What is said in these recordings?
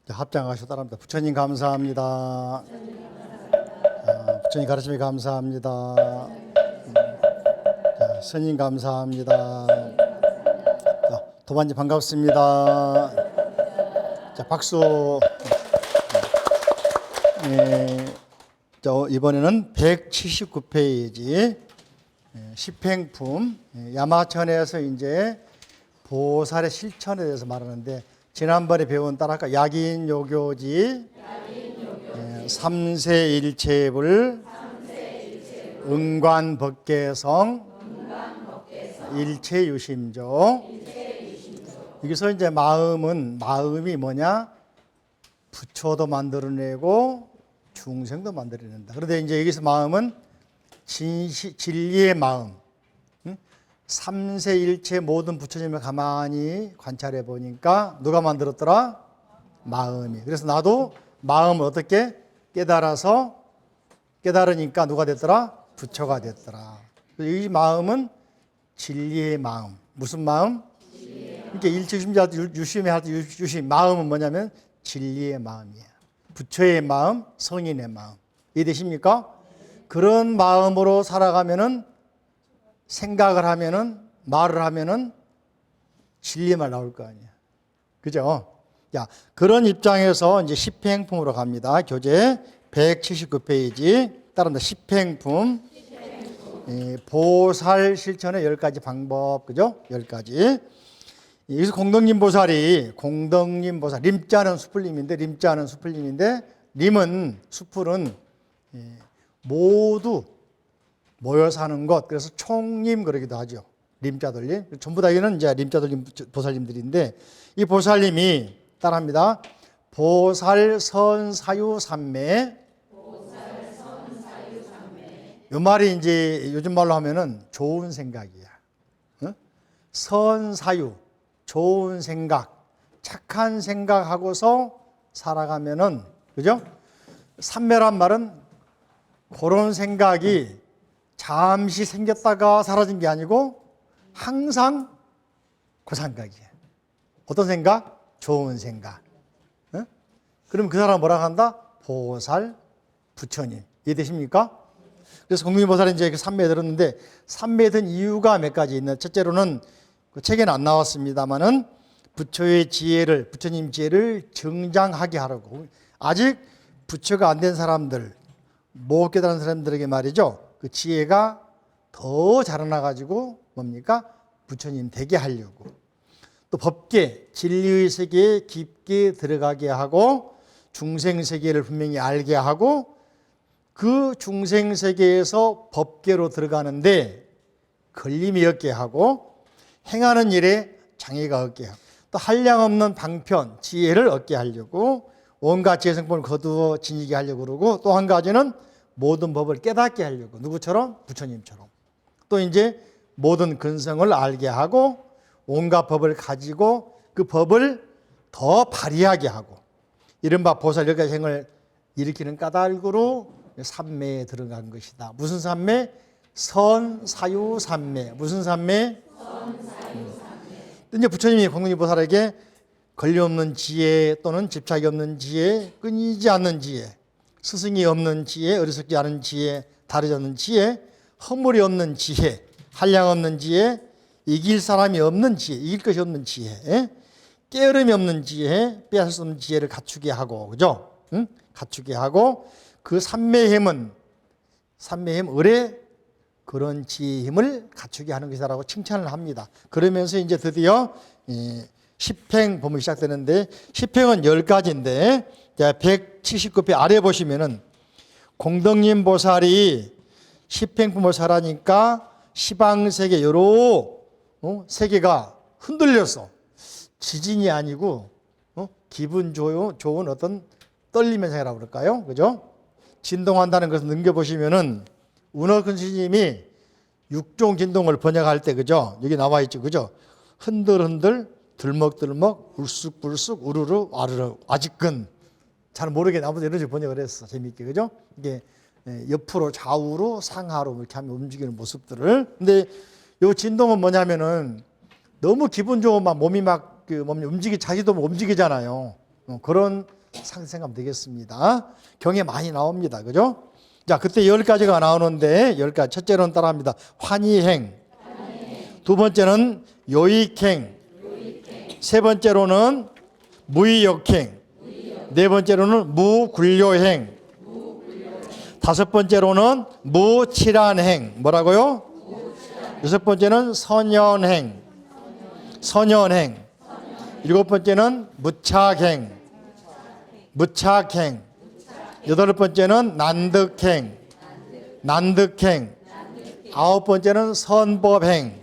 합장하셔 따라합니다. 부처님 감사합니다. 부처님 가르침에 감사합니다. 스님 감사합니다. 도반지 반갑습니다. 자, 박수. 이번에는 179페이지 십행품 야마천에서 이제 보살의 실천에 대해서 말하는데, 지난번에 배운 따라할까? 약인요교지, 삼세일체불, 응관법계성, 일체유심조. 여기서 이제 마음이 뭐냐? 부처도 만들어내고 중생도 만들어낸다. 그런데 이제 여기서 마음은 진리의 마음. 삼세일체 모든 부처님을 가만히 관찰해 보니까 누가 만들었더라? 마음이. 그래서 나도 마음을 어떻게 깨달으니까 누가 됐더라? 부처가 됐더라. 이 마음은 진리의 마음. 무슨 마음? 그러니까 일체유심자 유심히 할 때 유심. 마음은 뭐냐면 진리의 마음이에요. 부처의 마음, 성인의 마음. 이해되십니까? 그런 마음으로 살아가면은, 생각을 하면은, 말을 하면은 진리만 나올 거 아니에요. 그죠? 자, 그런 입장에서 이제 십행품으로 갑니다. 교재 179페이지. 따라합니다. 십행품. 보살 실천의 10가지 방법. 그죠? 10가지. 여기서 공덕님보살이, 림자는 수풀림인데, 수풀은 모두 모여 사는 것, 그래서 총림 그러기도 하죠. 림자돌림. 전부 다 이는 이제 림자돌림 보살님들인데, 이 보살님이 따라합니다. 보살선사유삼매. 이 말이 이제 요즘 말로 하면은 좋은 생각이야. 선사유, 좋은 생각, 착한 생각하고서 살아가면은, 그죠? 삼매란 말은 그런 생각이 잠시 생겼다가 사라진 게 아니고 항상 그 생각이에요. 어떤 생각? 좋은 생각. 그럼 그 사람 뭐라고 한다? 보살, 부처님. 이해되십니까? 그래서 공동보살이 이제 그 삼매에 들었는데, 삼매에 든 이유가 몇 가지 있는. 첫째로는 그 책에는 안 나왔습니다만은 부처의 지혜를, 부처님 지혜를 증장하게 하라고. 아직 부처가 안 된 사람들, 못 깨달은 사람들에게 말이죠. 그 지혜가 더 자라나가지고 뭡니까? 부처님 되게 하려고. 또 법계, 진리의 세계에 깊게 들어가게 하고, 중생 세계를 분명히 알게 하고, 그 중생 세계에서 법계로 들어가는데 걸림이 없게 하고, 행하는 일에 장애가 없게 하고, 또 한량없는 방편, 지혜를 얻게 하려고 온갖 지혜성품을 거두어 지니게 하려고 그러고, 또 한 가지는 모든 법을 깨닫게 하려고. 누구처럼? 부처님처럼. 또 이제 모든 근성을 알게 하고, 온갖 법을 가지고 그 법을 더 발휘하게 하고, 이른바 보살 10가지 행을 일으키는 까닭으로 삼매에 들어간 것이다. 무슨 삼매? 선사유삼매. 무슨 삼매? 이제 부처님이 공동보살에게 권리없는 지혜, 또는 집착이 없는 지혜, 끊이지 않는 지혜, 스승이 없는 지혜, 어리석지 않은 지혜, 다르지 않는 지혜, 허물이 없는 지혜, 한량 없는 지혜, 이길 사람이 없는 지혜, 이길 것이 없는 지혜, 깨어름이 없는 지혜, 빼앗을 수 없는 지혜를 갖추게 하고, 그죠? 갖추게 하고, 그 삼매힘은 의뢰 그런 지혜의 힘을 갖추게 하는 것이라고 칭찬을 합니다. 그러면서 이제 드디어 십행품이 시작되는데, 십행은 10가지인데, 179편 아래 보시면은 공덕님 보살이 십행품을 살아니까 시방세계 여러 세계가 흔들렸어. 지진이 아니고 기분 좋은 어떤 떨림의 세계라고 그럴까요? 그죠? 진동한다는 것을 넘겨보시면은 운어큰 스님이 육종 진동을 번역할 때, 그죠? 여기 나와 있죠, 그죠? 흔들흔들, 들먹들먹, 울쑥불쑥, 우르르, 와르르, 아직근. 잘 모르게 나보다 이런 식으로 번역을 했어. 재밌게, 그죠? 이게 옆으로, 좌우로, 상하로 이렇게 하면 움직이는 모습들을. 근데 이 진동은 뭐냐면은 너무 기분 좋은 막 몸이 막 움직이, 자기도 움직이잖아요. 그런 생각하면 되겠습니다. 경에 많이 나옵니다. 그죠? 자, 그때 10가지가 나오는데 10가지. 첫째로는 따라합니다. 환희행. 두 번째는 요익행. 세 번째로는 무의역행. 네 번째로는 무굴료행. 다섯 번째로는 무칠안행. 뭐라고요? 여섯 번째는 선연행. 선연행. 일곱 번째는 무착행. 무착행. 여덟 번째는 난득행. 난득행. 아홉 번째는 선법행.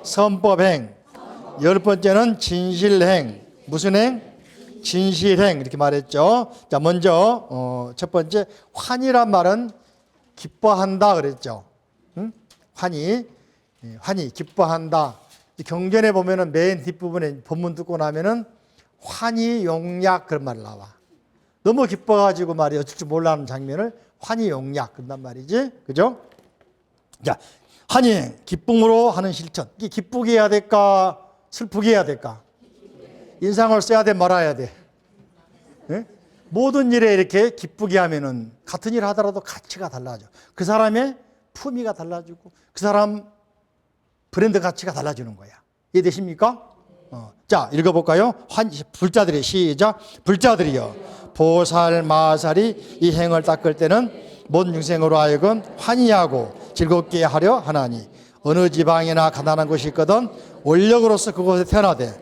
선법행. 열 번째는 진실행. 무슨 행? 진실행. 이렇게 말했죠. 자, 먼저 첫 번째 환희란 말은 기뻐한다 그랬죠. 응? 환희. 환희 기뻐한다. 경전에 보면은 맨 뒷부분에 본문 듣고 나면은 환희용약 그런 말 나와. 너무 기뻐가지고 말이 어쩔 줄 몰라하는 장면을 환희용약 그런단 말이지. 그죠? 자, 환희행 기쁨으로 하는 실천. 이게 기쁘게 해야 될까? 슬프게 해야 될까? 인상을 써야 돼 말아야 돼? 네? 모든 일에 이렇게 기쁘게 하면은 같은 일 하더라도 가치가 달라져. 그 사람의 품위가 달라지고 그 사람 브랜드 가치가 달라지는 거야. 이해되십니까? 자, 읽어볼까요? 불자들이 시작. 불자들이여 보살 마살이 이 행을 닦을 때는 모든 중생으로 하여금 환희하고 즐겁게 하려 하나니 어느 지방이나 가난한 곳이 있거든 원력으로서 그곳에 태어나되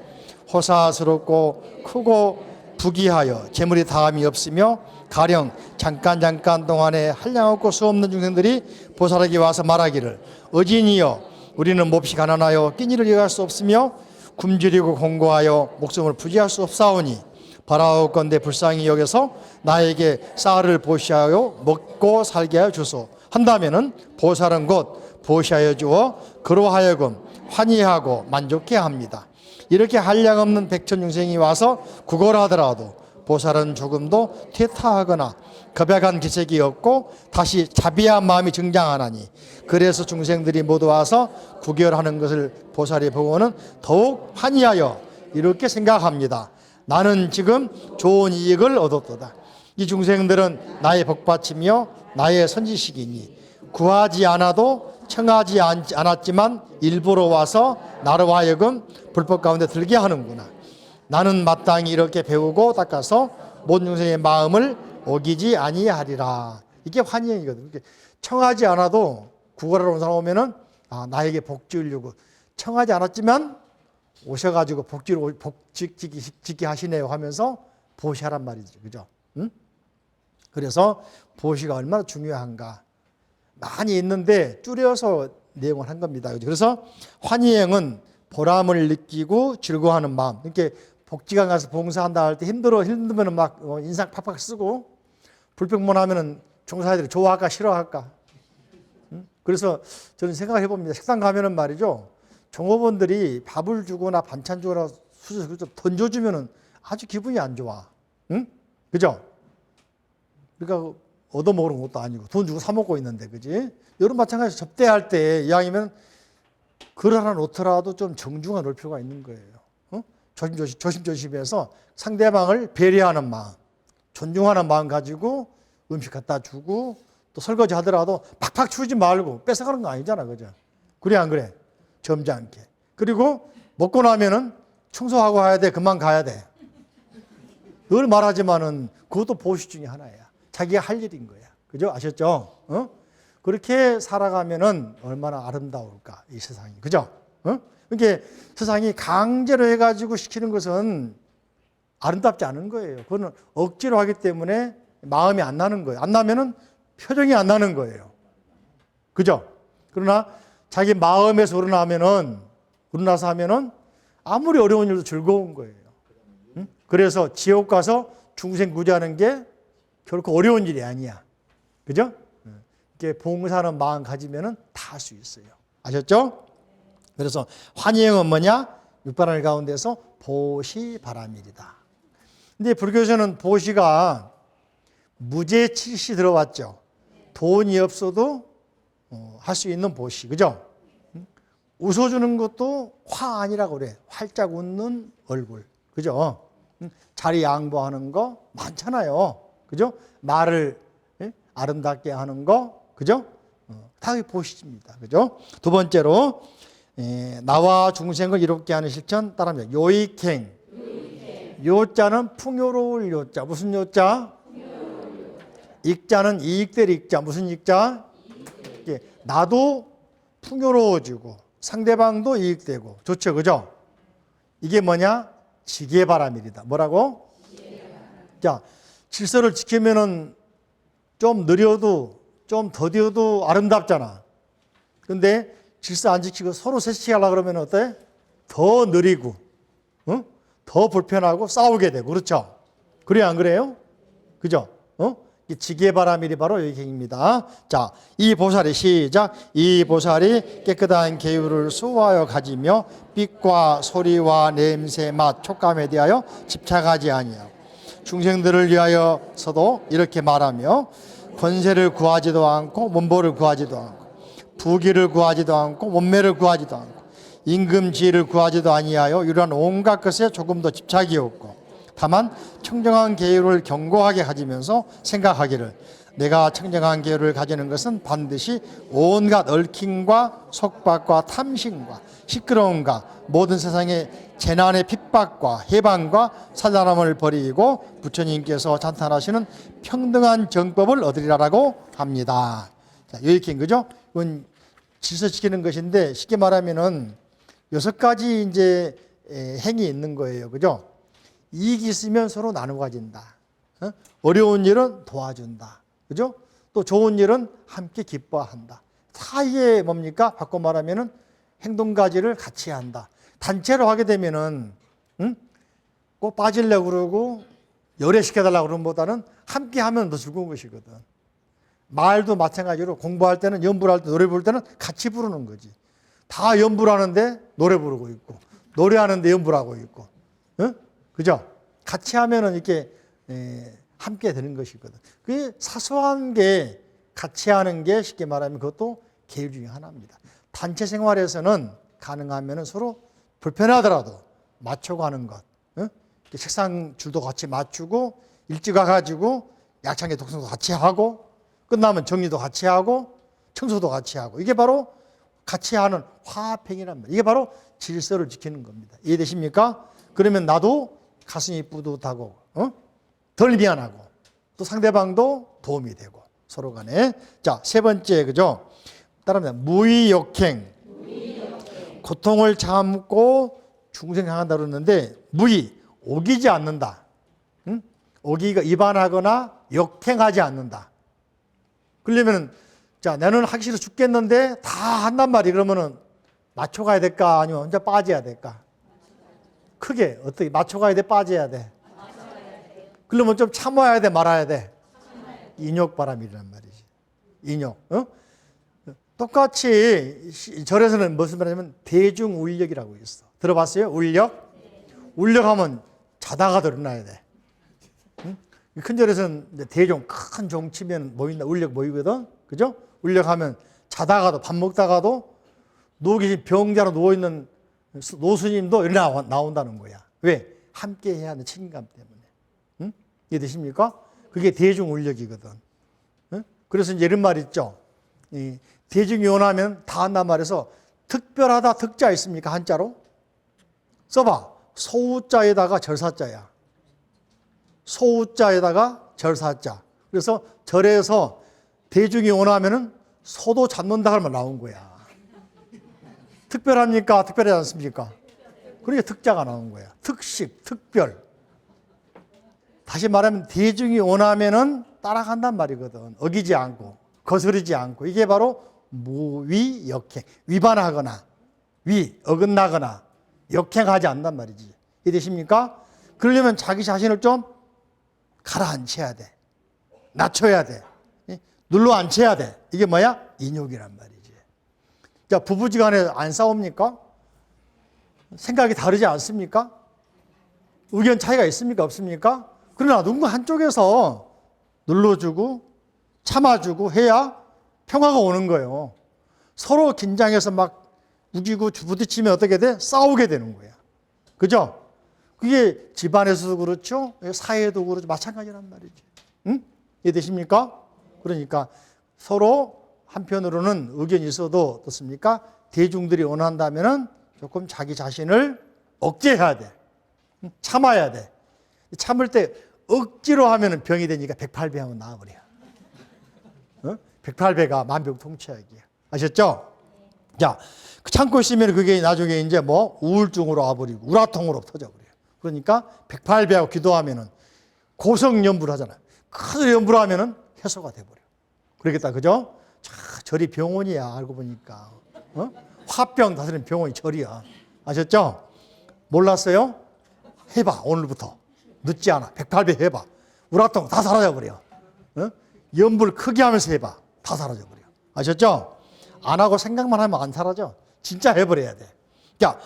호사스럽고 크고 부귀하여 재물이 다함이 없으며 가령 잠깐 동안에 한량없고 수없는 중생들이 보살에게 와서 말하기를 어진이여 우리는 몹시 가난하여 끼니를 이어갈 수 없으며 굶주리고 공고하여 목숨을 부지할 수 없사오니 바라옵건대 불쌍히 여겨서 나에게 쌀을 보시하여 먹고 살게 하여 주소 한다면은 보살은 곧 보시하여 주어 그로 하여금 환희하고 만족해 합니다. 이렇게 한량없는 백천중생이 와서 구걸하더라도 보살은 조금도 퇴타하거나 겁약한 기색이 없고 다시 자비한 마음이 증장하나니 그래서 중생들이 모두 와서 구결하는 것을 보살이 보고는 더욱 환희하여 이렇게 생각합니다. 나는 지금 좋은 이익을 얻었도다. 이 중생들은 나의 복받침이요 나의 선지식이니 구하지 않아도 청하지 않았지만 일부러 와서 나로 하여금 불법 가운데 들게 하는구나. 나는 마땅히 이렇게 배우고 닦아서 모든 중생의 마음을 어기지 아니하리라. 이게 환희행이거든. 청하지 않아도 구걸하러 온 사람 오면은 나에게 복 주려고 청하지 않았지만 오셔가지고 복 짓게 하시네요 하면서 보시하란 말이죠. 그죠? 응? 그래서 보시가 얼마나 중요한가. 많이 있는데 줄여서 내용을 한 겁니다. 그래서 환희행은 보람을 느끼고 즐거워하는 마음. 이렇게 복지관 가서 봉사한다 할 때 힘들면 막 인상 팍팍 쓰고 불평만 하면은 종사자들이 좋아할까 싫어할까. 그래서 저는 생각을 해봅니다. 식당 가면은 말이죠. 종업원들이 밥을 주거나 반찬 주거나 수저 던져주면은 아주 기분이 안 좋아. 응? 그죠? 그러니까 얻어먹는 것도 아니고 돈 주고 사 먹고 있는데, 그지? 여러분 마찬가지로 접대할 때 이왕이면 그릇 하나 놓더라도 좀 정중한 놓을 필요가 있는 거예요. 조심조심해서 상대방을 배려하는 마음, 존중하는 마음 가지고 음식 갖다 주고 또 설거지 하더라도 팍팍 치우지 말고 뺏어가는 거 아니잖아, 그죠? 그래 안 그래? 점잖게. 그리고 먹고 나면은 청소하고 가야 돼, 그만 가야 돼. 늘 말하지만은 그것도 보시 중에 하나야. 자기가 할 일인 거야. 그죠? 아셨죠? 그렇게 살아가면은 얼마나 아름다울까, 이 세상이. 그죠? 그러니까 세상이 강제로 해가지고 시키는 것은 아름답지 않은 거예요. 그거는 억지로 하기 때문에 마음이 안 나는 거예요. 안 나면은 표정이 안 나는 거예요. 그죠? 그러나 자기 마음에서 우러나서 하면은 아무리 어려운 일도 즐거운 거예요. 그래서 지옥 가서 중생 구제하는 게 결코 어려운 일이 아니야. 그죠? 이렇게 봉사하는 마음 가지면은 다 할 수 있어요. 아셨죠? 그래서 환희행은 뭐냐? 육바라밀 가운데서 보시 바라밀이다. 근데 불교에서는 보시가 무제칠시 들어왔죠. 돈이 없어도 할 수 있는 보시. 그죠? 웃어주는 것도 화 아니라고 그래. 활짝 웃는 얼굴. 그죠? 자리 양보하는 거 많잖아요. 그죠? 말을 아름답게 하는 거, 그죠? 다 보시집니다. 그죠? 두 번째로, 나와 중생을 이롭게 하는 실천 따라합니다. 요익행. 요자는 풍요로울 요자. 무슨 요자? 익자는 이익될 익자. 무슨 익자? 나도 풍요로워지고 상대방도 이익되고 좋죠. 그죠? 이게 뭐냐? 지게바람일이다. 뭐라고? 자, 질서를 지키면은 좀 느려도 좀 더뎌도 아름답잖아. 근데 질서 안 지키고 서로 세치하려고 그러면 어때? 더 느리고, 더 불편하고 싸우게 되고, 그렇죠? 그래요, 안 그래요? 그죠? 이 지게바람일이 바로 요익행입니다. 자, 이 보살이 시작. 이 보살이 깨끗한 계율을 수호하여 가지며 빛과 소리와 냄새, 맛, 촉감에 대하여 집착하지 아니하고 중생들을 위하여서도 이렇게 말하며 권세를 구하지도 않고 문보를 구하지도 않고 부귀를 구하지도 않고 몸매를 구하지도 않고 임금지위를 구하지도 아니하여 이러한 온갖 것에 조금도 집착이 없고 다만 청정한 계율을 견고하게 가지면서 생각하기를 내가 청정한 계율을 가지는 것은 반드시 온갖 얽힘과 속박과 탐심과 시끄러움과 모든 세상의 재난의 핍박과 해방과 산란함을 버리고 부처님께서 찬탄하시는 평등한 정법을 얻으리라고 합니다. 자, 요익행, 그죠? 이건 질서 지키는 것인데 쉽게 말하면은 6가지 이제 행이 있는 거예요. 그죠? 이익이 있으면 서로 나누어 가진다. 어려운 일은 도와준다. 그죠? 또 좋은 일은 함께 기뻐한다. 다 이게 뭡니까? 바꿔 말하면은 행동가지를 같이 한다. 단체로 하게 되면은, 꼭 빠지려고 그러고, 열애시켜달라고 그러는 것보다는 함께 하면 더 즐거운 것이거든. 말도 마찬가지로 공부할 때는 연부를 할 때 노래 부를 때는 같이 부르는 거지. 다 연부를 하는데 노래 부르고 있고, 노래하는데 연부를 하고 있고. 그죠? 같이 하면은 이렇게 함께 되는 것이거든. 그 사소한 게 같이 하는 게 쉽게 말하면 그것도 계율 중에 하나입니다. 단체 생활에서는 가능하면은 서로 불편하더라도 맞춰가는 것. 책상 줄도 같이 맞추고 일찍 와가지고 약창에 독성도 같이 하고 끝나면 정리도 같이 하고 청소도 같이 하고 이게 바로 같이 하는 화합행위란 말이에요. 이게 바로 질서를 지키는 겁니다. 이해되십니까? 그러면 나도 가슴이 뿌듯하고 덜 미안하고 또 상대방도 도움이 되고 서로 간에. 자, 세 번째, 그죠? 따라합니다. 무의역행. 고통을 참고 중생행한다 그러는데 무의, 오기지 않는다. 오기가 위반하거나 역행하지 않는다. 그러려면 자, 나는 하기 싫어 죽겠는데 다 한단 말이 그러면은 맞춰가야 될까 아니면 혼자 빠져야 될까? 크게 어떻게 맞춰가야 돼, 빠져야 돼? 그러면 좀 참아야 돼, 말아야 돼? 인욕바람이란 말이지. 인욕. 똑같이 절에서는 무슨 말이냐면 대중울력이라고 있어. 들어봤어요? 울력? 울력하면 자다가 일어나야 돼. 큰 절에서는 대종 큰 종 치면 모인다. 울력 모이거든. 그죠? 울력하면 자다가도 밥 먹다가도 누워 계신 병자로 누워있는 노스님도 나온다는 거야. 왜? 함께 해야 하는 책임감 때문에. 이해되십니까? 그게 대중울력이거든. 그래서 이제 이런 말 있죠. 대중이 원하면 다 한단 말에서 특별하다 특자 있습니까? 한자로? 써봐. 소우자에다가 절사자야. 소우자에다가 절사자. 그래서 절에서 대중이 원하면은 소도 잡는다 하면 나온 거야. 특별합니까? 특별하지 않습니까? 그러니까 특자가 나온 거야. 특식, 특별. 다시 말하면 대중이 원하면은 따라간단 말이거든. 어기지 않고, 거스르지 않고. 이게 바로 무위역행. 위반하거나, 어긋나거나, 역행하지 않는단 말이지. 이해되십니까? 그러려면 자기 자신을 좀 가라앉혀야 돼. 낮춰야 돼. 눌러 앉혀야 돼. 이게 뭐야? 인욕이란 말이지. 자, 부부지간에 안 싸웁니까? 생각이 다르지 않습니까? 의견 차이가 있습니까? 없습니까? 그러나 누군가 한쪽에서 눌러주고 참아주고 해야 평화가 오는 거예요. 서로 긴장해서 막 우기고 부딪히면 어떻게 돼? 싸우게 되는 거야. 그죠? 그게 집안에서도 그렇죠. 사회도 그렇죠. 마찬가지란 말이지. 응? 이해되십니까? 그러니까 서로 한편으로는 의견이 있어도 어떻습니까? 대중들이 원한다면은 조금 자기 자신을 억제해야 돼. 참아야 돼. 참을 때 억지로 하면은 병이 되니까 108배하면 나아버려. 108배가 만병통치약이야. 아셨죠? 자, 참고 있으면 그게 나중에 이제 뭐 우울증으로 와버리고 우라통으로 터져버려요. 그러니까 108배하고 기도하면은 고성연불 하잖아요. 큰 연불 하면은 해소가 돼버려. 그러겠다, 그죠? 자, 절이 병원이야, 알고 보니까. 화병 다스리는 병원이 절이야. 아셨죠? 몰랐어요? 해봐, 오늘부터. 늦지 않아. 108배 해봐. 우라통 다 사라져버려. 연불 크게 하면서 해봐. 다 사라져버려. 아셨죠? 안 하고 생각만 하면 안 사라져. 진짜 해버려야 돼. 자,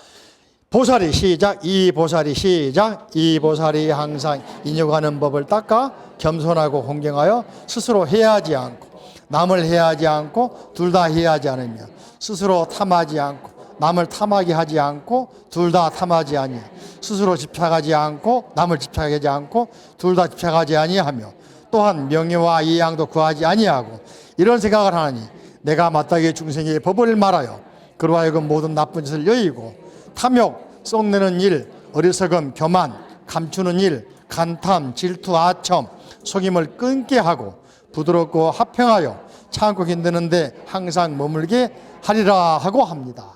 보살이 시작. 이 보살이 시작. 이 보살이 항상 인욕하는 법을 닦아 겸손하고 공경하여 스스로 해하지 않고 남을 해하지 않고 둘 다 해하지 않으며 스스로 탐하지 않고 남을 탐하게 하지 않고 둘 다 탐하지 아니하며 스스로 집착하지 않고 남을 집착하지 않고 둘 다 집착하지 아니하며 또한 명예와 이양도 구하지 아니하고 이런 생각을 하나니 내가 마땅히 중생의 법을 말하여 그로 하여금 모든 나쁜 짓을 여의고 탐욕, 썩내는 일, 어리석음, 교만, 감추는 일, 간탐, 질투, 아첨, 속임을 끊게 하고 부드럽고 화평하여 참고 힘드는데 항상 머물게 하리라 하고 합니다.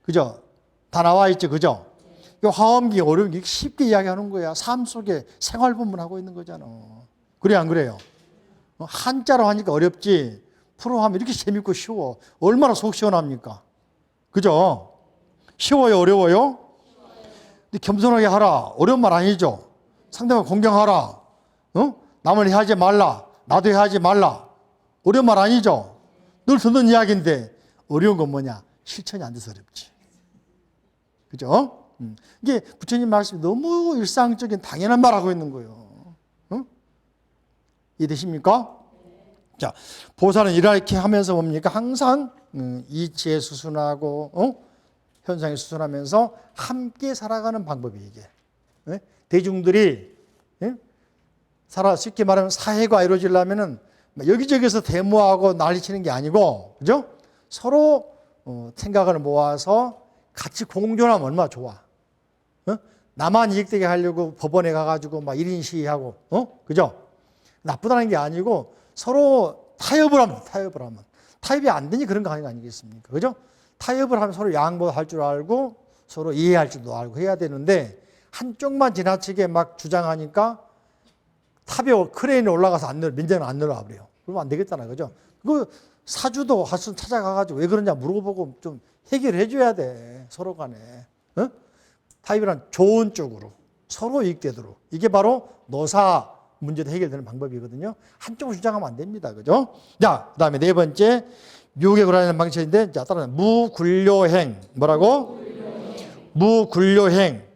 그죠? 다 나와 있죠, 그죠? 이 화엄기 어려운 게 쉽게 이야기하는 거야. 삶 속에 생활본문하고 있는 거잖아. 그래 안 그래요? 한자로 하니까 어렵지 프로 하면 이렇게 재밌고 쉬워. 얼마나 속 시원합니까? 그죠? 쉬워요, 어려워요? 근데 겸손하게 하라. 어려운 말 아니죠? 상대방 공경하라. 남을 해하지 말라. 나도 해하지 말라. 어려운 말 아니죠? 늘 듣는 이야기인데 어려운 건 뭐냐? 실천이 안 돼서 어렵지. 그죠? 이게 부처님 말씀이 너무 일상적인 당연한 말 하고 있는 거예요. 이해되십니까? 자, 보살은 이렇게 하면서 뭡니까? 항상 이치에 수순하고 현상에 수순하면서 함께 살아가는 방법이 이게. 대중들이 쉽게 말하면 사회가 이루어지려면은 여기저기서 데모하고 난리치는 게 아니고, 그죠? 서로 생각을 모아서 같이 공존하면 얼마나 좋아. 나만 이익되게 하려고 법원에 가가지고 막 1인 시위하고, 그죠? 나쁘다는 게 아니고 서로 타협을 하면. 타협이 안 되니 그런 거 아니겠습니까? 그죠? 타협을 하면 서로 양보할 줄 알고 서로 이해할 줄도 알고 해야 되는데 한쪽만 지나치게 막 주장하니까 탑에 크레인에 올라가서 민재는 안 내려와 버려요. 그러면 안 되겠잖아요. 그죠? 그 사주도 하여튼 찾아가가지고 왜 그러냐 물어보고 좀 해결해 줘야 돼. 서로 간에. 타협이란 좋은 쪽으로 서로 이익되도록. 이게 바로 노사 문제도 해결되는 방법이거든요. 한쪽으로 주장하면 안 됩니다. 그죠? 자, 그 다음에 네 번째, 묘에 굴하는 방식인데, 자, 따라서 무굴료행. 뭐라고? 무굴료행.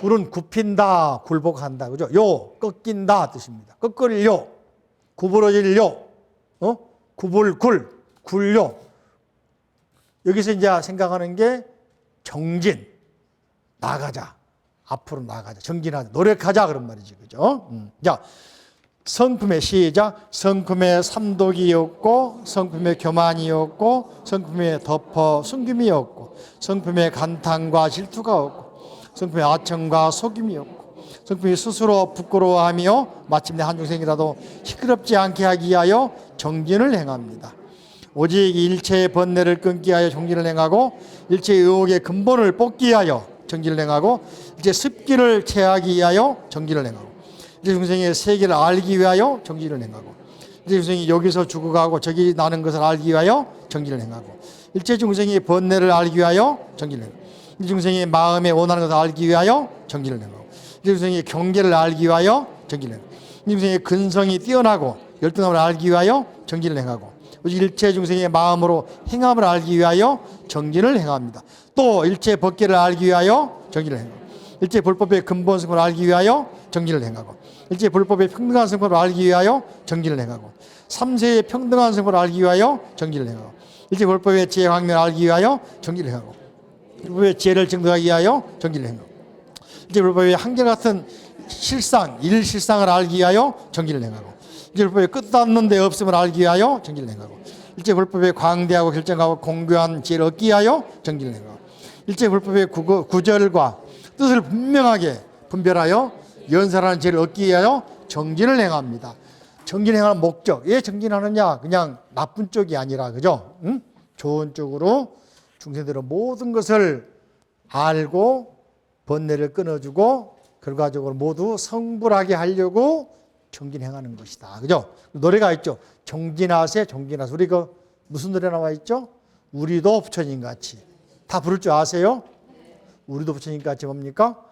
굴은 굽힌다, 굴복한다. 그죠? 요, 꺾인다 뜻입니다. 꺾을 요, 구부러질 요, 구불, 굴요. 여기서 이제 생각하는 게 정진, 나가자. 앞으로 나가자. 정진하자. 노력하자. 그런 말이지. 그죠? 자, 성품의 시작. 성품의 삼독이 없고, 성품의 교만이 없고, 성품의 덮어 숨김이 없고, 성품의 간탕과 질투가 없고, 성품의 아첨과 속임이 없고, 성품이 스스로 부끄러워하며 마침내 한 중생이라도 시끄럽지 않게 하기 위하여 정진을 행합니다. 오직 일체의 번뇌를 끊기 위하여 정진을 행하고, 일체의 의혹의 근본을 뽑기 위하여 정진을 행하고, 이제 습기를 체하기 위하여 정진을 행하고, 이제 중생의 세계를 알기 위하여 정진을 행하고, 이제 중생이 여기서 죽어가고 저기 나는 것을 알기 위하여 정진을 행하고, 일체 중생의 번뇌를 알기 위하여 정진을 행하고, 이 중생의 마음에 원하는 것을 알기 위하여 정진을 행하고, 이 중생의 경계를 알기 위하여 정진을 행하고, 이 중생의 근성이 뛰어나고 열등함을 알기 위하여 정진을 행하고, 일체 중생의 마음으로 행함을 알기 위하여 정진을 행합니다. 또 일체 법계를 알기 위하여 정진을 행하고, 일체 불법의 근본 성품을 알기 위하여 정진을 행하고, 일체 불법의 평등한 성품을 알기 위하여 정진을 행하고, 삼세의 평등한 성품을 알기 위하여 정진을 행하고, 일체 불법의 지혜 확명을 알기 위하여 정진을 행하고, 불법의 지혜를 증득하기 위하여 정진을 행하고, 일제불법의 한결같은 실상, 일실상을 알기 위하여 정기를 행하고, 일제불법의 끝없는 데 없음을 알기 위하여 정기를 행하고, 일제불법의 광대하고 결정하고 공교한 지혜를 얻기 위하여 정기를 행하고, 일제불법의 구절과 뜻을 분명하게 분별하여 연설하는 지혜를 얻기 위하여 정진을 행합니다. 정진을 행하는 목적, 왜 정진하느냐? 그냥 나쁜 쪽이 아니라, 그죠? 응? 좋은 쪽으로 중생들은 모든 것을 알고 번뇌를 끊어주고 결과적으로 모두 성불하게 하려고 정진행하는 것이다. 그죠? 노래가 있죠. 정진하세, 정진하세. 우리 그 무슨 노래 나와 있죠? 우리도 부처님같이. 다 부를 줄 아세요? 우리도 부처님같이 뭡니까?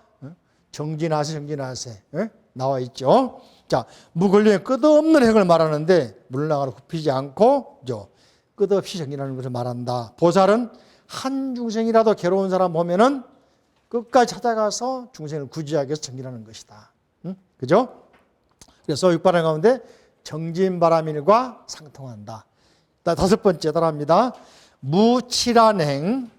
정진하세, 정진하세. 나와 있죠. 자, 무권료의 끝없는 행을 말하는데 물러나가로 굽히지 않고 끝없이 정진하는 것을 말한다. 보살은 한 중생이라도 괴로운 사람 보면은 끝까지 찾아가서 중생을 구제하기 위해서 정진하는 것이다. 그죠? 그래서 육바람 가운데 정진바람일과 상통한다. 다섯 번째 따라합니다. 무칠한 행,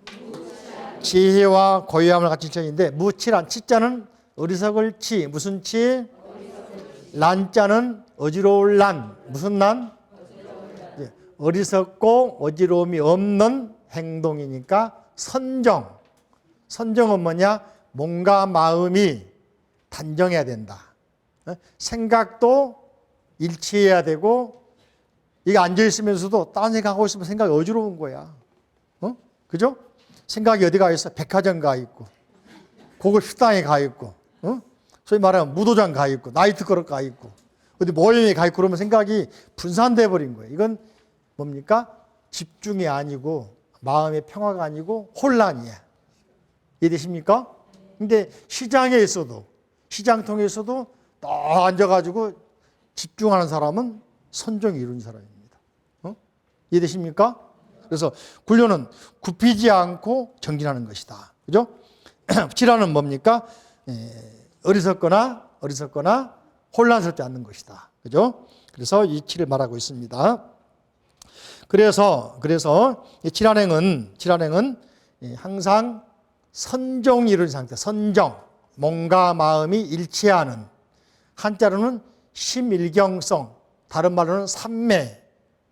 지혜와 고요함을 갖춘 천인데, 무칠한, 치자는 어리석을 치, 무슨 치? 란자는 어지러울 란, 무슨 란? 어리석고 어지러움이 없는 행동이니까 선정. 선정은 뭐냐? 몸과 마음이 단정해야 된다. 생각도 일치해야 되고, 이게 앉아있으면서도 딴 생각하고 있으면 생각이 어지러운 거야. 그죠? 생각이 어디 가 있어? 백화점 가 있고, 고급 식당에 가 있고, 소위 말하면 무도장 가 있고, 나이트클럽 가 있고, 어디 모임에 가 있고 그러면 생각이 분산돼 버린 거예요. 이건 뭡니까? 집중이 아니고 마음의 평화가 아니고 혼란이야. 이해되십니까? 근데 시장에 있어도, 시장통에서도 딱 앉아가지고 집중하는 사람은 선정이 이룬 사람입니다. 이해되십니까? 그래서 굴려는 굽히지 않고 정진하는 것이다. 그죠? 칠하는 뭡니까? 어리석거나 혼란스럽지 않는 것이다. 그죠? 그래서 이 칠을 말하고 있습니다. 그래서 이 칠한행은 항상 선정이 이룬 상태, 선정, 몸과 마음이 일치하는, 한자로는 심일경성, 다른 말로는 삼매,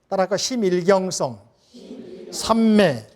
따라할까? 심일경성, 삼매.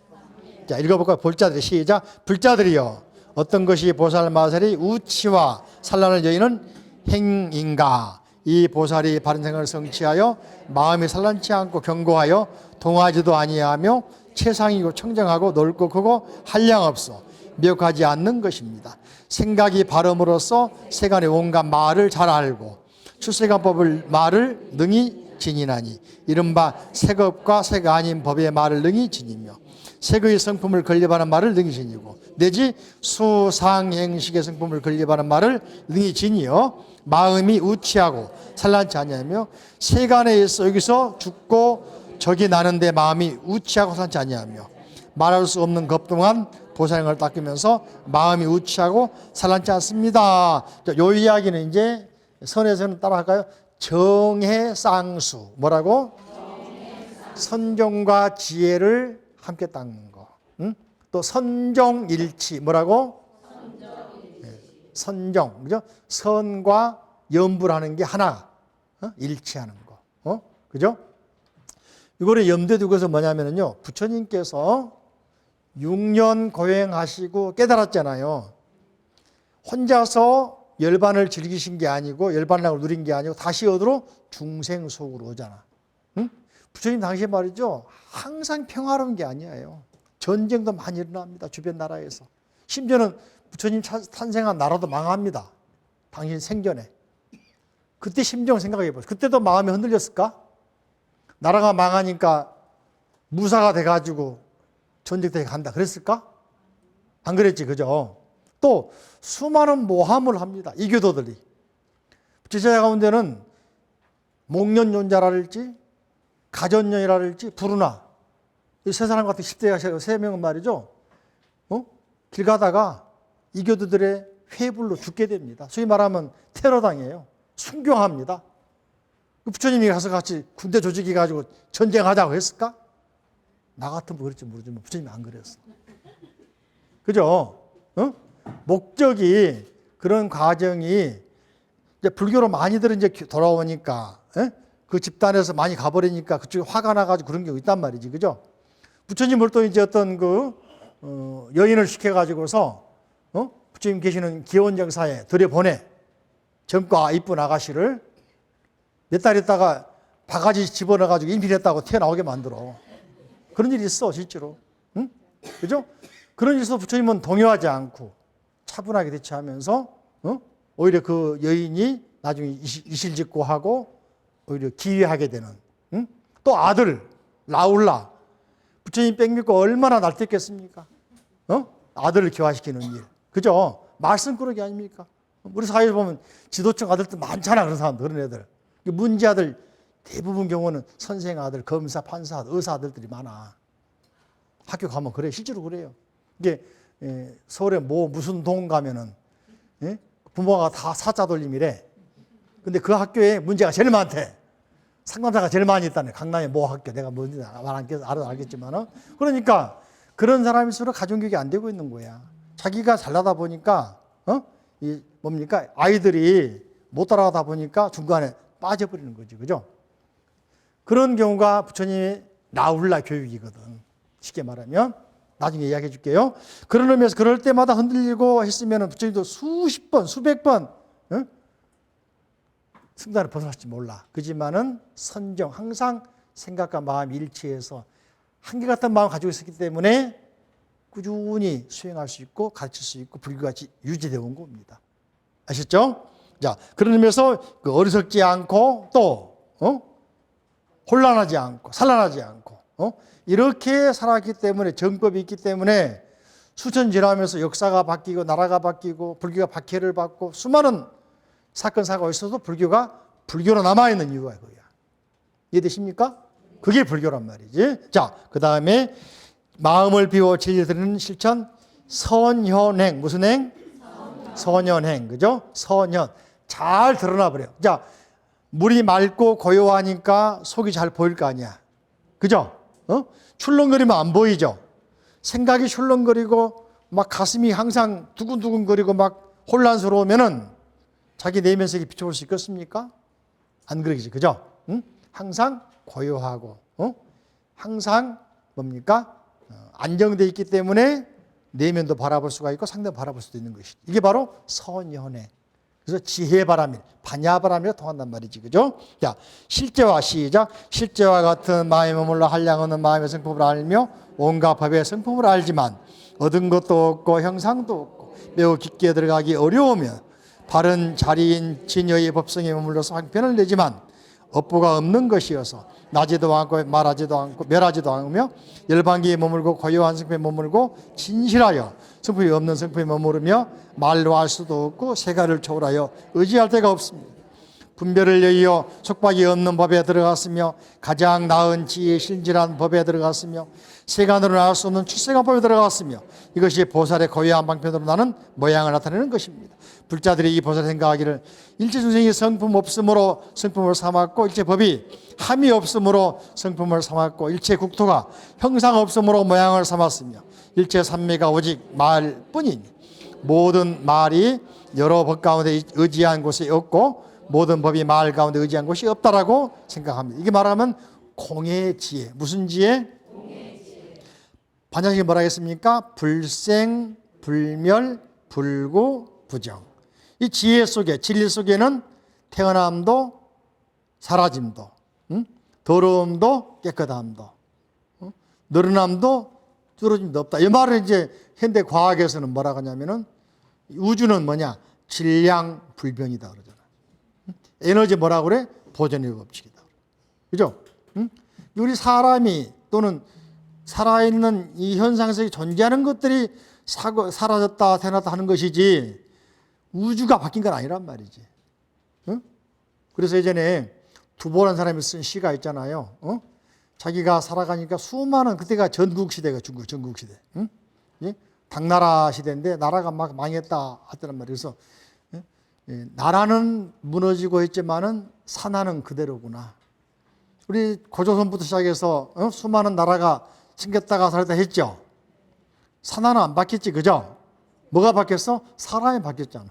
자, 읽어볼까요? 볼자들이 시작. 불자들이여, 어떤 것이 보살 마살이 우치와 산란을 여의는 행인가? 이 보살이 바른 생각을 성취하여 마음이 산란치 않고 견고하여 동하지도 아니하며 최상이고 청정하고 넓고 크고 한량없어 미혹하지 않는 것입니다. 생각이 바름으로써 세간의 온갖 말을 잘 알고 출세간법을 말을 능히 지니나니 이른바 색업과 색 아닌 법의 말을 능히 지니며 색의 성품을 건립하는 말을 능히 지니고 내지 수상행식의 성품을 건립하는 말을 능히 지니어 마음이 우치하고 산란치 아니하며 세간에 있어 여기서 죽고 저기 나는데 마음이 우치하고 산란치 아니하며 말할 수 없는 겁동안 보살행을 닦으면서 마음이 우치하고 산란치 않습니다. 이 이야기는 이제 선에서는 따라할까요? 정해쌍수. 뭐라고? 선정과 지혜를 함께 닦는 거. 또 선정일치. 뭐라고? 선정. 그죠? 선과 염불하는 게 하나. 일치하는 거. 그죠? 이거를 염두에 두고서 뭐냐면요. 부처님께서 6년 고행하시고 깨달았잖아요. 혼자서 열반을 즐기신 게 아니고 열반락을 누린 게 아니고 다시 어디로? 중생 속으로 오잖아. 응? 부처님 당시에 말이죠. 항상 평화로운 게 아니에요. 전쟁도 많이 일어납니다. 주변 나라에서. 심지어는 부처님 탄생한 나라도 망합니다. 당신 생전에. 그때 심정을 생각해 보세요. 그때도 마음이 흔들렸을까? 나라가 망하니까 무사가 돼가지고 전쟁터에 간다. 그랬을까? 안 그랬지, 그죠? 또 수많은 모함을 합니다. 이교도들이. 제자 가운데는 목련연자랄지 가전연이랄지 부르나 이 세 사람 같은 10대 세 명은 말이죠. 길 가다가 이교도들의 회불로 죽게 됩니다. 소위 말하면 테러당해요. 순교합니다. 부처님이 가서 같이 군대 조직해 가지고 전쟁하자고 했을까? 나 같으면 그랬지 모르지만 부처님이 안 그랬어. 그죠? 목적이 그런 과정이 이제 불교로 많이들 이제 돌아오니까, 그 집단에서 많이 가버리니까 그쪽에 화가 나가지고 그런 경우 있단 말이지, 그죠? 부처님을 또 이제 어떤 여인을 시켜가지고서, 부처님 계시는 기원정사에 들여보내. 젊고 이쁜 아가씨를 몇 달 있다가 바가지 집어넣어가지고 임신했다고 튀어나오게 만들어. 그런 일이 있어, 실제로. 응? 그죠? 그런 일에서 부처님은 동요하지 않고 차분하게 대처하면서, 오히려 그 여인이 나중에 이실직고 하고 오히려 기회하게 되는. 응? 또 아들, 라울라. 부처님 뺑mid고 얼마나 날뛰겠습니까? 아들을 기화시키는 일. 그죠? 말씀꾸러기 아닙니까? 우리 사회에 보면 지도층 아들들 많잖아, 그런 사람들, 그런 애들. 문제 아들, 대부분 경우는 선생 아들, 검사, 판사 아들, 의사 아들들이 많아. 학교 가면 그래, 실제로 그래요. 이게 서울에 무슨 동 가면은 부모가 다 사자 돌림이래. 근데 그 학교에 문제가 제일 많대. 상담사가 제일 많이 있다네. 강남의 모 학교, 내가 뭔지 알겠지만. 그러니까 그런 사람일수록 가정교육이 안 되고 있는 거야. 자기가 잘나다 보니까, 아이들이 못 따라가다 보니까 중간에 빠져버리는 거지, 그죠? 그런 경우가 부처님의 라울라 교육이거든. 쉽게 말하면. 나중에 이야기해 줄게요. 그런 의미에서 그럴 때마다 흔들리고 했으면 부처님도 수십 번, 수백 번, 승단을 벗어났을지 몰라. 그지만은 선정, 항상 생각과 마음이 일치해서 한결같은 마음을 가지고 있었기 때문에 꾸준히 수행할 수 있고 가르칠 수 있고 불교가 유지되어 온 겁니다. 아셨죠? 자, 그런 의미에서 어리석지 않고 또 혼란하지 않고 산란하지 않고 이렇게 살았기 때문에 정법이 있기 때문에 수천 지나면서 역사가 바뀌고 나라가 바뀌고 불교가 박해를 받고 수많은 사건 사고가 있어도 불교가 불교로 남아있는 이유가 그거야. 이해되십니까? 그게 불교란 말이지. 자, 그 다음에 마음을 비워 진리를 드리는 실천 선현행. 무슨 행? 선현행. 그죠? 선현. 잘 드러나 버려. 자, 물이 맑고 고요하니까 속이 잘 보일 거 아니야. 그죠? 출렁거리면 안 보이죠? 생각이 출렁거리고 막 가슴이 항상 두근두근거리고 막 혼란스러우면은 자기 내면색이 비춰볼 수 있겠습니까? 안 그러겠지. 그죠? 항상 고요하고, 항상 뭡니까? 안정되어 있기 때문에 내면도 바라볼 수가 있고 상대도 바라볼 수도 있는 것이죠. 이게 바로 선현행. 그래서 지혜바람이, 반야바람이라 통한단 말이지. 그죠? 자, 실제와 시작. 실제와 같은 마음에 머물러 한량 없는 마음의 성품을 알며 온갖 법의 성품을 알지만 얻은 것도 없고 형상도 없고 매우 깊게 들어가기 어려우며 바른 자리인 진여의 법성에 머물러서 황편을 내지만 업보가 없는 것이어서 나지도 않고 말하지도 않고 멸하지도 않으며 열반기에 머물고 고요한 성품에 머물고 진실하여 성품이 없는 성품에 머무르며 말로 할 수도 없고 세가를 초월하여 의지할 데가 없습니다. 분별을 여의어 속박이 없는 법에 들어갔으며 가장 나은 지혜의 신실한 법에 들어갔으며 세간으로 알 수 없는 출세간 법에 들어갔으며 이것이 보살의 고유한 방편으로 나는 모양을 나타내는 것입니다. 불자들이 이 보살을 생각하기를 일체 중생이 성품 없음으로 성품을 삼았고 일체 법이 함이 없음으로 성품을 삼았고 일체 국토가 형상 없음으로 모양을 삼았으며 일체 삼매가 오직 말뿐이니 모든 말이 여러 법 가운데 의지한 곳이 없고 모든 법이 말 가운데 의지한 곳이 없다라고 생각합니다. 이게 말하면 공의 지혜. 무슨 지혜? 반야식이 뭐라 했습니까? 불생, 불멸, 불구, 부정. 이 지혜 속에, 진리 속에는 태어남도 사라짐도, 더러움도 깨끗함도, 늘어남도 줄어짐도 없다. 이 말을 이제 현대 과학에서는 뭐라고 하냐면은 우주는 뭐냐? 질량 불변이다 그러잖아. 에너지 뭐라고 그래? 보존의 법칙이다. 그죠? 우리 사람이 또는 살아있는 이 현상에서 존재하는 것들이 사라졌다 태어났다 하는 것이지 우주가 바뀐 건 아니란 말이지. 그래서 예전에 두보라는 사람이 쓴 시가 있잖아요. 자기가 살아가니까 수많은, 그때가 전국시대가 중국 전국시대. 당나라 시대인데 나라가 막 망했다 하더란 말이에요. 그래서 나라는 무너지고 있지만은 산하는 그대로구나. 우리 고조선부터 시작해서 수많은 나라가 생겼다가 살았다 했죠. 산하는 안 바뀌었지, 그죠? 뭐가 바뀌었어? 사람이 바뀌었잖아.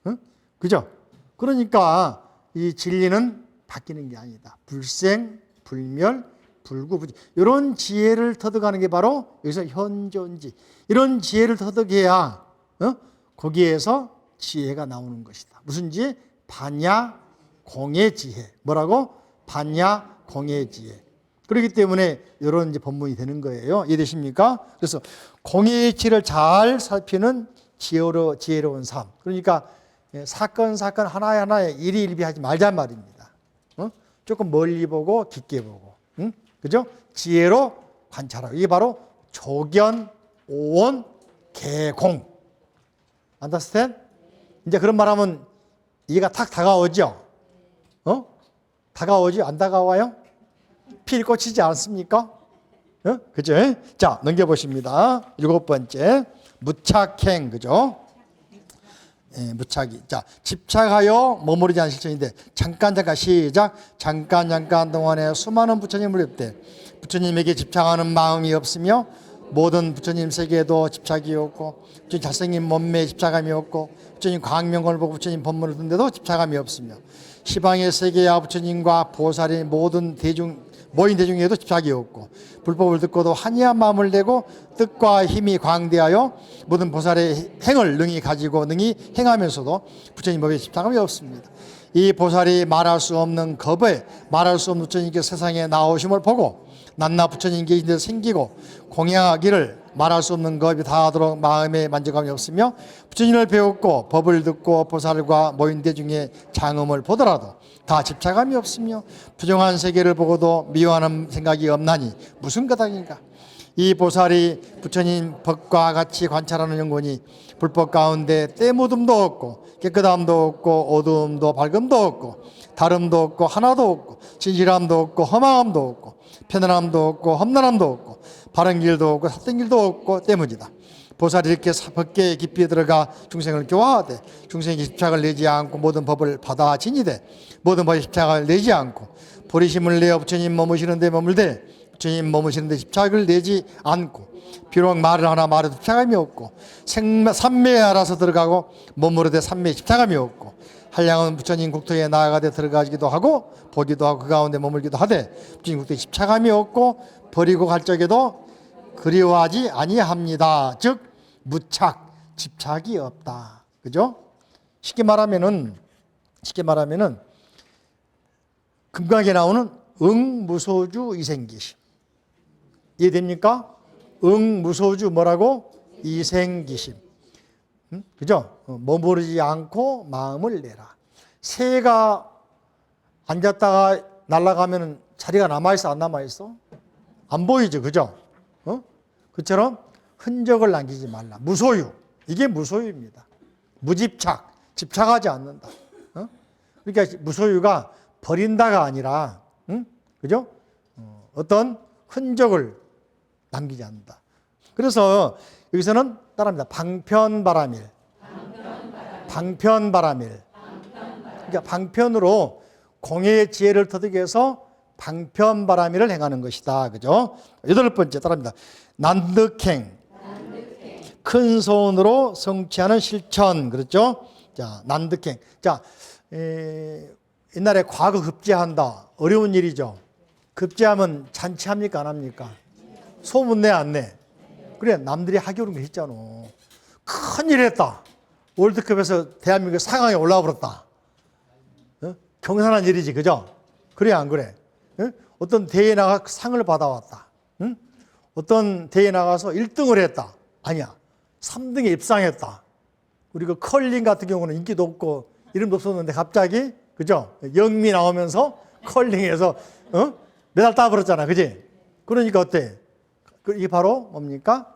응? 그죠? 그러니까 이 진리는 바뀌는 게 아니다. 불생, 불멸, 불구부지. 이런 지혜를 터득하는 게 바로 여기서 현존지. 이런 지혜를 터득해야 거기에서 지혜가 나오는 것이다. 무슨 지혜? 반야 공의 지혜. 뭐라고? 반야 공의 지혜. 그렇기 때문에 이런 이제 법문이 되는 거예요. 이해되십니까? 그래서 공의 지혜를 잘 살피는 지혜로운 삶. 그러니까 사건 하나하나에 일희일비하지 말란 말입니다. 조금 멀리 보고 깊게 보고, 그죠? 지혜로 관찰하고. 이게 바로 조견, 오온, 개공. Understand? 이제 그런 말하면 이해가 탁 다가오죠? 다가오지? 안 다가와요? 필 꽂히지 않습니까? 그죠? 자, 넘겨보십니다. 7번째. 무착행, 그죠? 무착이. 자, 집착하여 머무르지 않은 실천인데, 잠깐 시작. 잠깐 동안에 수많은 부처님을 뵙되 부처님에게 집착하는 마음이 없으며 모든 부처님 세계에도 집착이 없고 부처님 잘생긴 몸매에 집착함이 없고 부처님 광명을 보고 부처님 법문을 듣는데도 집착함이 없으며 시방의 세계야 부처님과 보살이 모든 모인 대중에도 집착이 없고 불법을 듣고도 한이한 마음을 내고 뜻과 힘이 광대하여 모든 보살의 행을 능히 가지고 능히 행하면서도 부처님 법에 집착함이 없습니다. 이 보살이 말할 수 없는 겁에 말할 수 없는 부처님께서 세상에 나오심을 보고 낱낱 부처님 계신 데 생기고 공양하기를 말할 수 없는 겁이 다하도록 마음에 만족함이 없으며 부처님을 배웠고 법을 듣고 보살과 모인 대중의 장엄을 보더라도 다 집착함이 없으며 부정한 세계를 보고도 미워하는 생각이 없나니 무슨 까닭인가. 이 보살이 부처님 법과 같이 관찰하는 영혼이 불법 가운데 때묻음도 없고 깨끗함도 없고 어두움도 밝음도 없고 다름도 없고 하나도 없고 진실함도 없고 허망함도 없고 편안함도 없고 험난함도 없고 바른 길도 없고 삿된 길도 없고 때문이다. 보살이 이렇게 법계에 깊이 들어가 중생을 교화하되 중생이 집착을 내지 않고 모든 법을 받아 지니되 모든 법에 집착을 내지 않고 보리심을 내어 부처님 머무시는 데 머물되 부처님 머무시는 데 집착을 내지 않고 비록 말을 하나 말해도 집착함이 없고 삼매에 알아서 들어가고 머무르되 삼매에 집착함이 없고 한량은 부처님 국토에 나아가되 들어가기도 하고 보기도 하고 그 가운데 머물기도 하되 부처님 국토에 집착함이 없고 버리고 갈 적에도 그리워하지 아니합니다. 즉 무착, 집착이 없다. 그죠? 쉽게 말하면은 금강에 나오는 응무소주 이생기심. 이해됩니까? 응무소주 뭐라고? 이생기심. 그죠? 머무르지 않고 마음을 내라. 새가 앉았다가 날아가면 자리가 남아있어, 안 남아있어? 안 보이죠, 그죠? 그처럼 흔적을 남기지 말라. 무소유. 이게 무소유입니다. 무집착. 집착하지 않는다. 그러니까 무소유가 버린다가 아니라, 그죠? 어떤 흔적을 남기지 않는다. 그래서 여기서는 따라합니다. 방편바라밀. 방편바라밀. 그러니까 방편으로 공의 지혜를 터득해서 방편바라밀을 행하는 것이다. 그죠? 8번째 따라합니다. 난득행. 큰 손으로 성취하는 실천. 그렇죠? 자, 난득행. 자, 옛날에 과거 급제한다. 어려운 일이죠. 급제하면 잔치합니까? 안 합니까? 소문 내, 안 내? 그래, 남들이 하기 어려운 거 했잖아. 큰일 했다. 월드컵에서 대한민국 4강에 올라와 버렸다. 경산한 일이지, 그죠? 그래, 안 그래? 어떤 대회에 나가 상을 받아왔다. 어떤 대회에 나가서 1등을 했다. 아니야. 3등에 입상했다. 우리 그 컬링 같은 경우는 인기도 없고 이름도 없었는데 갑자기, 그죠? 영미 나오면서 컬링에서, 메달 따버렸잖아. 그지? 그러니까 어때? 이게 바로 뭡니까?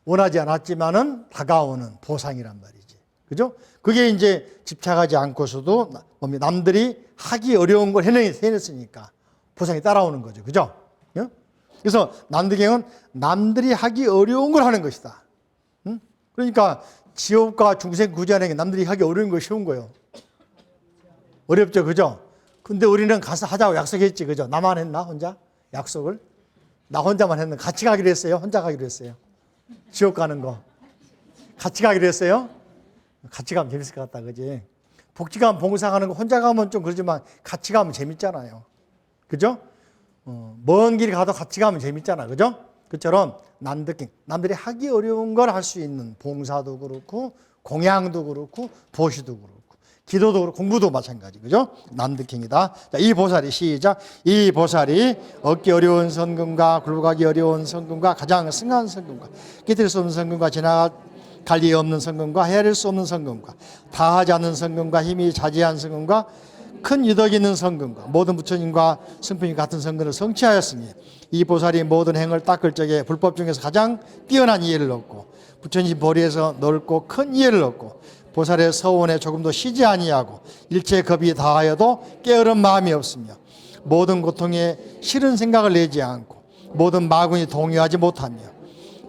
원하지 않았지만은 다가오는 보상이란 말이지. 그죠? 그게 이제 집착하지 않고서도 남들이 하기 어려운 걸 해냈으니까 보상이 따라오는 거죠. 그죠? 그래서 난득행은 남들이 하기 어려운 걸 하는 것이다. 그러니까 지옥과 중생 구제하는 게 남들이 하기 어려운 거 쉬운 거예요. 어렵죠. 그죠? 근데 우리는 가서 하자고 약속했지. 그죠? 나만 했나? 혼자? 약속을? 나 혼자만 했는데 같이 가기로 했어요? 혼자 가기로 했어요? 지옥 가는 거. 같이 가기로 했어요? 같이 가면 재밌을 것 같다, 그지? 복지관 봉사하는 거 혼자 가면 좀 그러지만 같이 가면 재밌잖아요. 그죠? 먼 길 가도 같이 가면 재밌잖아. 그죠? 그처럼 난드킹. 남들이 하기 어려운 걸 할 수 있는 봉사도 그렇고, 공양도 그렇고, 도시도 그렇고, 기도도 그렇고, 공부도 마찬가지. 그죠? 난드킹이다. 자, 이 보살이 시작. 이 보살이 얻기 어려운 성금과 굴복하기 어려운 성금과 가장 승한 성금과 깨뜨릴 수 없는 성금과 지나갈 리 없는 성금과 헤아릴 수 없는 성금과 다하지 않는 성금과 힘이 자제한 성금과 큰 유덕이 있는 성금과 모든 부처님과 성품이 같은 성금을 성취하였으니 이 보살이 모든 행을 닦을 적에 불법 중에서 가장 뛰어난 이해를 얻고 부처님 보리에서 넓고 큰 이해를 얻고 보살의 서원에 조금도 쉬지 아니하고 일체 겁이 다하여도 깨어른 마음이 없으며 모든 고통에 싫은 생각을 내지 않고 모든 마군이 동요하지 못하며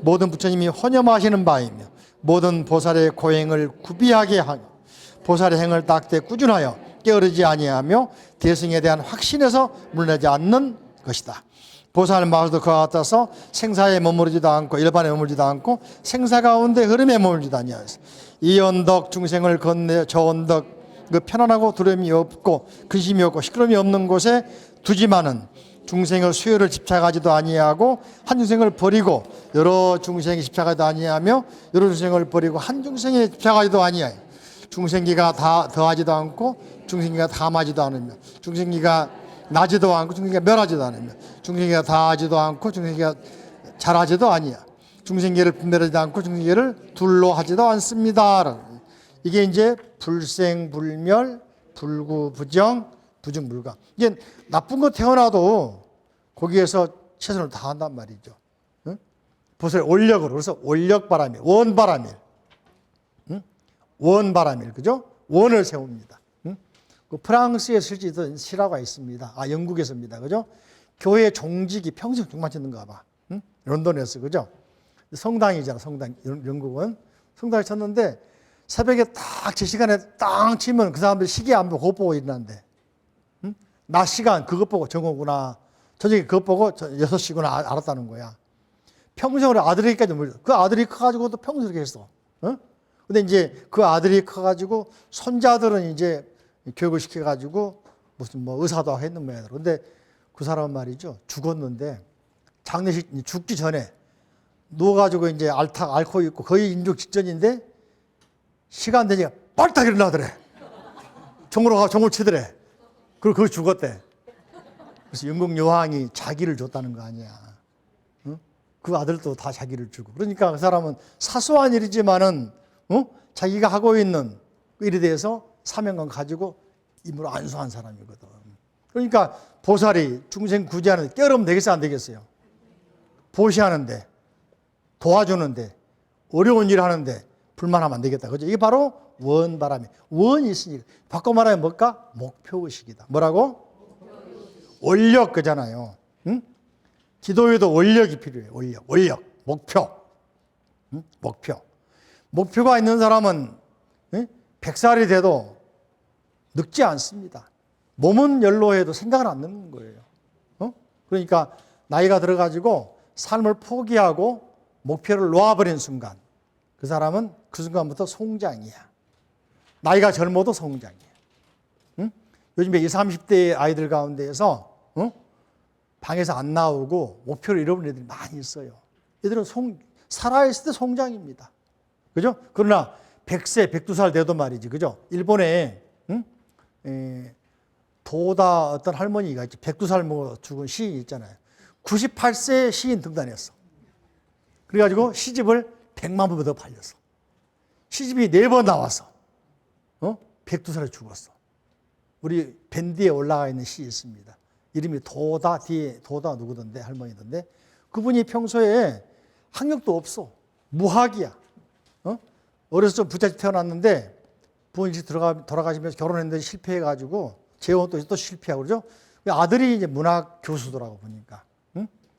모든 부처님이 헌염하시는 바이며 모든 보살의 고행을 구비하게 하며 보살의 행을 닦되 꾸준하여 깨어르지 아니하며 대승에 대한 확신에서 물러나지 않는 것이다. 보살 마을도 그와 같아서 생사에 머무르지도 않고 일반에 머무르지도 않고 생사 가운데 흐름에 머무르지도 아니하였어. 이 언덕 중생을 건네 저 언덕 그 편안하고 두려움이 없고 근심이 없고 시끄러움이 없는 곳에 두지만은 중생의 수요를 집착하지도 아니하고 한 중생을 버리고 여러 중생에 집착하지도 아니하며 여러 중생을 버리고 한 중생에 집착하지도 아니하여 중생기가 다 더하지도 않고 중생기가 다하지도 않으며 중생기가 나지도 않고 중생기가 멸하지도 않으며 중생기가 다하지도 않고 중생기가 잘하지도 아니야. 중생계를 분별하지도 않고 중생계를 둘로 하지도 않습니다. 이게 이제 불생불멸, 불구부정, 부증불감. 이게 나쁜 거 태어나도 거기에서 최선을 다한단 말이죠. 응? 보세요. 원력으로. 그래서 원력바람일, 원바람일. 응? 원바람일. 그죠? 원을 세웁니다. 응? 그 프랑스에 실제던 실화가 있습니다. 아, 영국에서입니다. 그죠? 교회 종직이 평생 종만 짓는가 봐. 응? 런던에서. 그죠? 성당이잖아, 성당. 영국은. 성당을 쳤는데 새벽에 딱 제 시간에 딱 치면 그 사람들 시계 안 보고 그것 보고 일어난대. 응? 낮 시간 그것 보고 정오구나. 저녁에 그것 보고 6시구나 알았다는 거야. 평생으로 아들에게까지 몰려. 그 아들이 커가지고도 평생 그렇게 했어. 응? 근데 이제 그 아들이 커가지고 손자들은 이제 교육을 시켜가지고 무슨 뭐 의사도 하고 했는 모양이더라고. 근데 그 사람은 말이죠. 죽었는데 장례식 죽기 전에 누워가지고 이제 앓고 있고 거의 인죽 직전인데 시간 되니까 빨딱 일어나더래. 종으로 가서 종을 치더래. 그리고 그거 죽었대. 그래서 영국 여왕이 자기를 줬다는 거 아니야. 응? 그 아들도 다 자기를 주고. 그러니까 그 사람은 사소한 일이지만은 자기가 하고 있는 일에 대해서 사명감 가지고 임무로 안수한 사람이거든. 그러니까 보살이 중생 구제하는데 깨어르면 되겠어요, 안 되겠어요? 보시하는데, 도와주는데, 어려운 일 하는데 불만하면 안 되겠다. 그죠? 이게 바로 원바람이. 원이 있으니까. 바꿔 말하면 뭘까? 목표의식이다. 뭐라고? 원력 그잖아요. 응? 기도에도 원력이 필요해요. 원력. 목표. 응? 목표. 목표가 있는 사람은 100살이 돼도 늙지 않습니다. 몸은 연로해도 생각은 안 늙는 거예요. 그러니까 나이가 들어가지고 삶을 포기하고 목표를 놓아버린 순간 그 사람은 그 순간부터 송장이야. 나이가 젊어도 송장이야. 응? 요즘에 20, 30대 아이들 가운데에서 방에서 안 나오고 목표를 잃어버린 애들이 많이 있어요. 얘들은 살아있을 때 송장입니다. 그죠? 그러나 100세, 102살 돼도 말이지. 그죠? 일본에 도다 어떤 할머니가 102살 먹어 죽은 시인 있잖아요. 98세 시인 등단했어. 그래가지고 시집을 100만 부가 더 팔렸어. 시집이 4번 나왔어. 102살에 죽었어. 우리 밴드에 올라가 있는 시 있습니다. 이름이 도다, 뒤에 도다 누구던데, 할머니던데. 그분이 평소에 학력도 없어. 무학이야. 어려서 좀 부잣집 태어났는데 부모님 돌아가시면서 결혼했는데 실패해가지고 재혼도 또 실패하고 그러죠. 아들이 이제 문학 교수더라고 보니까.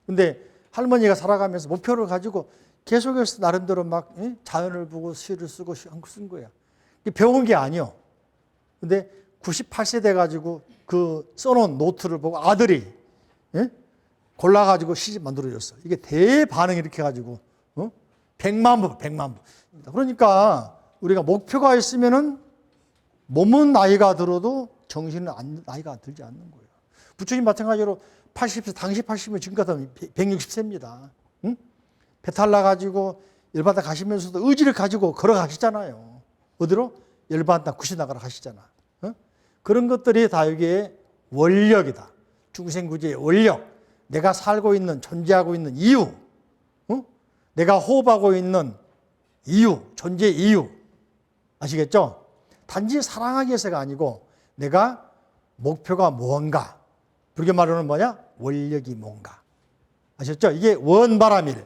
근데 할머니가 살아가면서 목표를 가지고 계속해서 나름대로 막 자연을 보고 시를 쓰고 쓴 거야. 배운 게 아니요. 근데 98세 돼가지고 그 써놓은 노트를 보고 아들이 골라가지고 시집 만들어줬어. 이게 대반응이 이렇게 해가지고 100만 부. 그러니까 우리가 목표가 있으면은 몸은 나이가 들어도 정신은 나이가 들지 않는 거예요. 부처님 마찬가지로 80세, 당시 80이면 지금 같으면 160세입니다. 응? 배탈 나가지고 열받아 가시면서도 의지를 가지고 걸어가시잖아요. 어디로? 열받아 구시 나가러 가시잖아. 응? 그런 것들이 다 여기에 원력이다. 중생구제의 원력. 내가 살고 있는, 존재하고 있는 이유. 응? 내가 호흡하고 있는 이유, 존재 이유. 아시겠죠? 단지 사랑하기 위해서가 아니고 내가 목표가 무언가. 불교 말로는 뭐냐? 원력이 뭔가. 아셨죠? 이게 원바람일.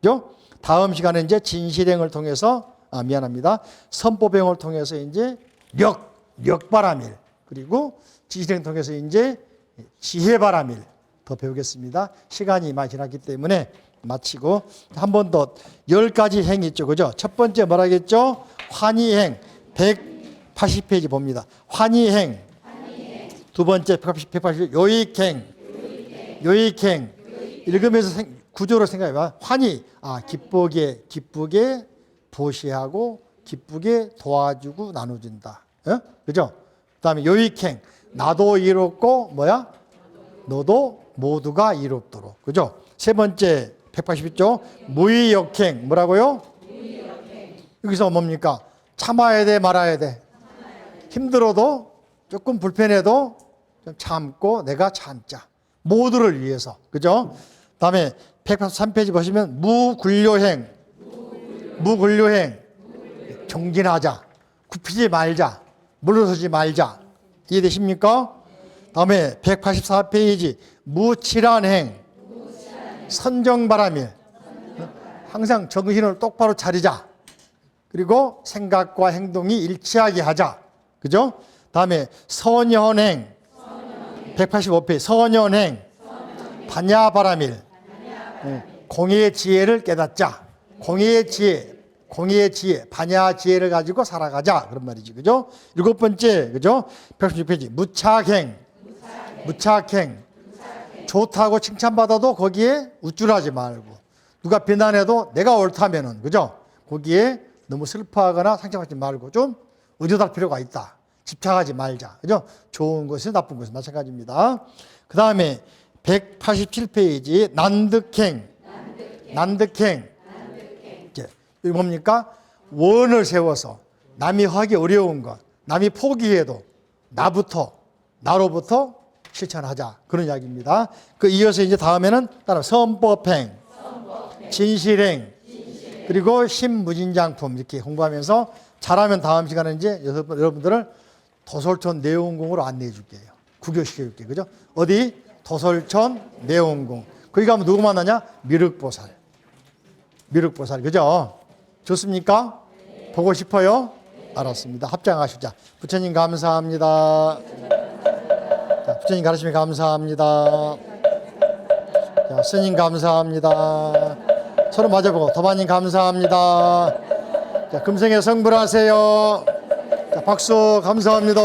그죠? 다음 시간에 이제 진실행을 통해서, 미안합니다. 선법행을 통해서 이제 력바람일. 그리고 진실행 통해서 이제 지혜바람일. 더 배우겠습니다. 시간이 많이 지났기 때문에 마치고 한 번 더 10가지 행이 있죠. 그죠? 첫 번째 뭐라겠죠? 환희행. 180페이지 봅니다. 환희행. 두 번째 180 요익행. 읽으면서 구조를 생각해봐. 환희. 기쁘게 보시하고 기쁘게 도와주고 나눠준다. 그죠? 그 다음에 요익행. 나도 이롭고 뭐야? 너도 모두가 이롭도록. 그죠? 세 번째 180조 무의역행. 뭐라고요? 여기서 뭡니까? 참아야 돼, 말아야 돼. 힘들어도 조금 불편해도 좀 참고 내가 참자. 모두를 위해서. 그죠? 다음에 183페이지 보시면 무굴료행. 정진하자. 굽히지 말자. 물러서지 말자. 이해되십니까? 다음에 184페이지 무칠한행. 선정바람일. 항상 정신을 똑바로 차리자. 그리고 생각과 행동이 일치하게 하자. 그죠? 다음에 선연행. 185페이지 선연행. 반야바람일. 공의의 지혜를 깨닫자. 공의의 지혜, 반야 지혜를 가지고 살아가자. 그런 말이지. 그죠? 일곱 번째, 그죠? 186페이지. 무착행. 좋다고 칭찬받아도 거기에 우쭐하지 말고. 누가 비난해도 내가 옳다면은, 그죠? 거기에 너무 슬퍼하거나 상처받지 말고 좀 의젓할 필요가 있다. 집착하지 말자. 그죠? 좋은 것이 나쁜 것이 마찬가지입니다. 그 다음에 187페이지 난득행. 이게 뭡니까? 원을 세워서 남이 하기 어려운 것, 남이 포기해도 나로부터 실천하자. 그런 이야기입니다. 그 이어서 이제 다음에는 따라 선법행, 진실행, 그리고 신무진장품 이렇게 공부하면서 잘하면 다음 시간에 이제 여러분들을 도솔천 내원궁으로 안내해 줄게요. 구교시켜 줄게요. 그죠? 어디? 도솔천 내원궁. 거기 가면 누구 만나냐? 미륵보살. 그죠? 좋습니까? 네. 보고 싶어요? 네. 알았습니다. 합장하시자. 부처님 감사합니다. 자, 부처님 가르침에 감사합니다. 자, 스님 감사합니다. 서로 맞아보고 도마님 감사합니다. 자, 금생에 성불하세요. 자, 박수 감사합니다.